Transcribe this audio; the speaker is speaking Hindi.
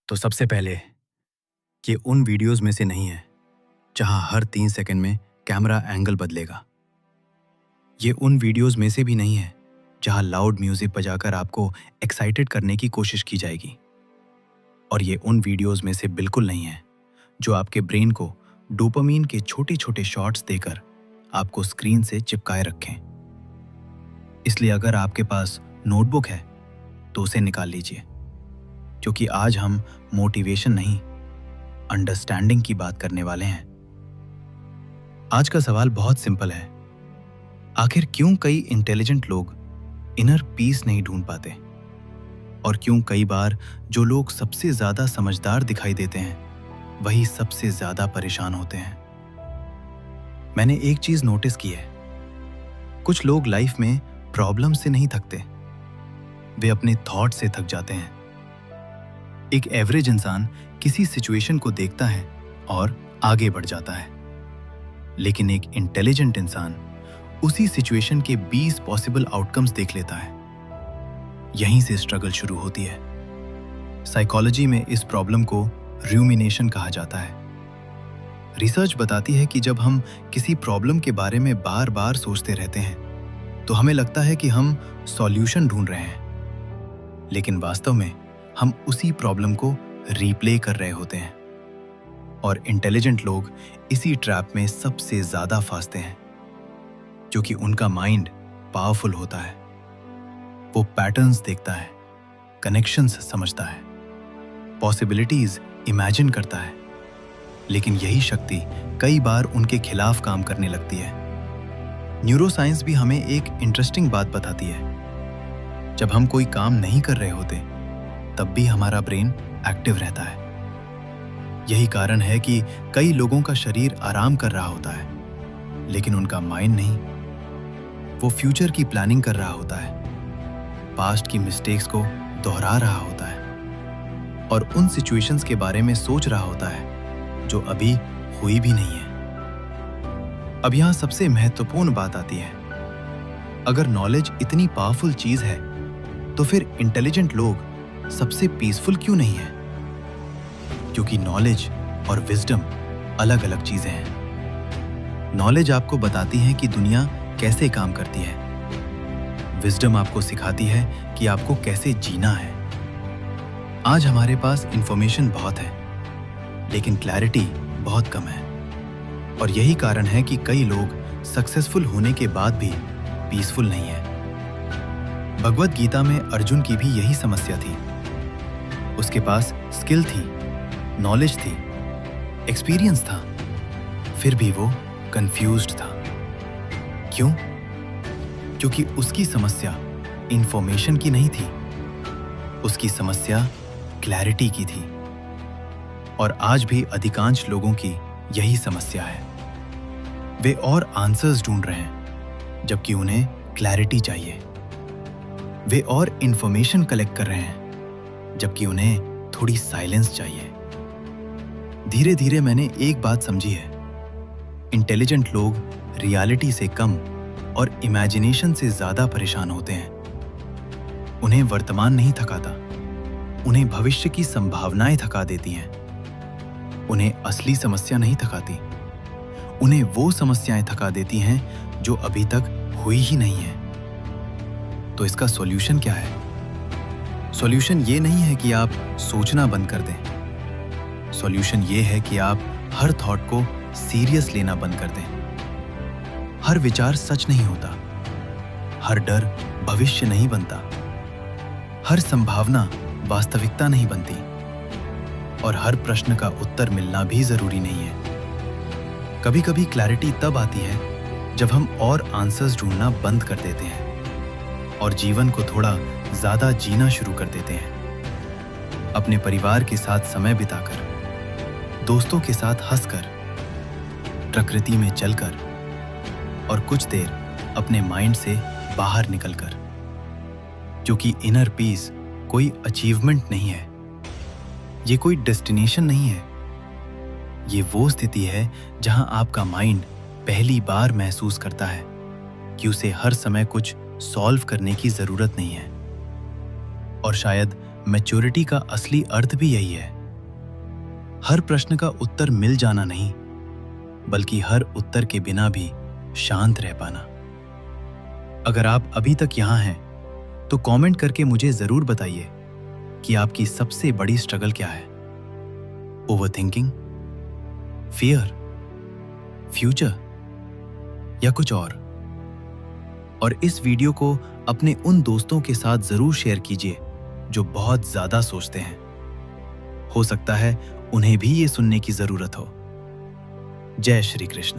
तो सबसे पहले, ये उन वीडियोस में से नहीं है जहां हर 3 सेकंड में कैमरा एंगल बदलेगा। ये उन वीडियोस में से भी नहीं है जहां लाउड म्यूजिक बजाकर आपको एक्साइटेड करने की कोशिश की जाएगी। और ये उन वीडियोस में से बिल्कुल नहीं है जो आपके ब्रेन को डोपामीन के छोटे छोटे शॉट्स देकर आपको स्क्रीन से चिपकाए रखें। इसलिए अगर आपके पास नोटबुक है तो उसे निकाल लीजिए, क्योंकि आज हम मोटिवेशन नहीं, अंडरस्टैंडिंग की बात करने वाले हैं। आज का सवाल बहुत सिंपल है। आखिर क्यों कई इंटेलिजेंट लोग इनर पीस नहीं ढूंढ पाते? और क्यों कई बार जो लोग सबसे ज्यादा समझदार दिखाई देते हैं वही सबसे ज्यादा परेशान होते हैं? मैंने एक चीज नोटिस की है, कुछ लोग लाइफ में प्रॉब्लम से नहीं थकते, वे अपने थॉट से थक जाते हैं। एक एवरेज इंसान किसी सिचुएशन को देखता है और आगे बढ़ जाता है, लेकिन एक इंटेलिजेंट इंसान उसी सिचुएशन के 20 पॉसिबल आउटकम्स देख लेता है। यहीं से स्ट्रगल शुरू होती है। साइकोलॉजी में इस प्रॉब्लम को रूमिनेशन कहा जाता है। रिसर्च बताती है कि जब हम किसी प्रॉब्लम के बारे में बार बार सोचते रहते हैं तो हमें लगता है कि हम सॉल्यूशन ढूंढ रहे हैं, लेकिन वास्तव में हम उसी प्रॉब्लम को रीप्ले कर रहे होते हैं। और इंटेलिजेंट लोग इसी ट्रैप में सबसे ज्यादा फंसते हैं, क्योंकि उनका माइंड पावरफुल होता है। वो पैटर्न्स देखता है, कनेक्शंस समझता है, पॉसिबिलिटीज इमेजिन करता है, लेकिन यही शक्ति कई बार उनके खिलाफ काम करने लगती है। न्यूरोसाइंस भी हमें एक इंटरेस्टिंग बात बताती है। जब हम कोई काम नहीं कर रहे होते तब भी हमारा ब्रेन एक्टिव रहता है। यही कारण है कि कई लोगों का शरीर आराम कर रहा होता है, लेकिन उनका माइंड नहीं। वो फ्यूचर की प्लानिंग कर रहा होता है, पास्ट की मिस्टेक्स को दोहरा रहा होता है और उन सिचुएशंस के बारे में सोच रहा होता है जो अभी हुई भी नहीं है। अब यहां सबसे महत्वपूर्ण बात आती है, अगर नॉलेज इतनी पावरफुल चीज है तो फिर इंटेलिजेंट लोग सबसे पीसफुल क्यों नहीं है? क्योंकि नॉलेज और विजडम अलग अलग चीजें हैं। नॉलेज आपको बताती है कि दुनिया कैसे काम करती है, विजडम आपको सिखाती है कि आपको कैसे जीना है। आज हमारे पास इंफॉर्मेशन बहुत है, लेकिन क्लैरिटी बहुत कम है। और यही कारण है कि कई लोग सक्सेसफुल होने के बाद भी पीसफुल नहीं है। भगवद गीता में अर्जुन की भी यही समस्या थी। उसके पास स्किल थी, नॉलेज थी, एक्सपीरियंस था, फिर भी वो कंफ्यूज्ड था। क्यों? क्योंकि उसकी समस्या इंफॉर्मेशन की नहीं थी, उसकी समस्या क्लैरिटी की थी। और आज भी अधिकांश लोगों की यही समस्या है। वे और आंसर्स ढूंढ रहे हैं जबकि उन्हें क्लैरिटी चाहिए। वे और इंफॉर्मेशन कलेक्ट कर रहे हैं जबकि उन्हें थोड़ी साइलेंस चाहिए। धीरे धीरे मैंने एक बात समझी है, इंटेलिजेंट लोग रियलिटी से कम और इमेजिनेशन से ज्यादा परेशान होते हैं। उन्हें वर्तमान नहीं थकाता, उन्हें भविष्य की संभावनाएं थका देती हैं। उन्हें असली समस्या नहीं थकाती, उन्हें वो समस्याएं थका देती हैं जो अभी तक हुई ही नहीं है। तो इसका सॉल्यूशन क्या है? सॉल्यूशन ये नहीं है कि आप सोचना बंद कर दें। सॉल्यूशन ये है कि आप हर थॉट को सीरियस लेना बंद कर दें। हर विचार सच नहीं होता, हर डर भविष्य नहीं बनता, हर संभावना वास्तविकता नहीं बनती, और हर प्रश्न का उत्तर मिलना भी जरूरी नहीं है। कभी कभी क्लैरिटी तब आती है जब हम और आंसर्स ढूंढना बंद कर देते हैं और जीवन को थोड़ा ज्यादा जीना शुरू कर देते हैं। अपने परिवार के साथ समय बिताकर, दोस्तों के साथ हंसकर, प्रकृति में चलकर और कुछ देर अपने माइंड से बाहर निकलकर। क्योंकि इनर पीस कोई अचीवमेंट नहीं है, ये कोई डेस्टिनेशन नहीं है। ये वो स्थिति है जहां आपका माइंड पहली बार महसूस करता है कि उसे हर समय कुछ सॉल्व करने की जरूरत नहीं है। और शायद मैच्योरिटी का असली अर्थ भी यही है। हर प्रश्न का उत्तर मिल जाना नहीं, बल्कि हर उत्तर के बिना भी शांत रह पाना। अगर आप अभी तक यहां हैं, तो कमेंट करके मुझे जरूर बताइए कि आपकी सबसे बड़ी स्ट्रगल क्या है। ओवरथिंकिंग, फियर, फ्यूचर या कुछ और इस वीडियो को अपने उन दोस्तों के साथ जरूर शेयर कीजिए जो बहुत ज्यादा सोचते हैं। हो सकता है उन्हें भी ये सुनने की जरूरत हो। जय श्री कृष्ण।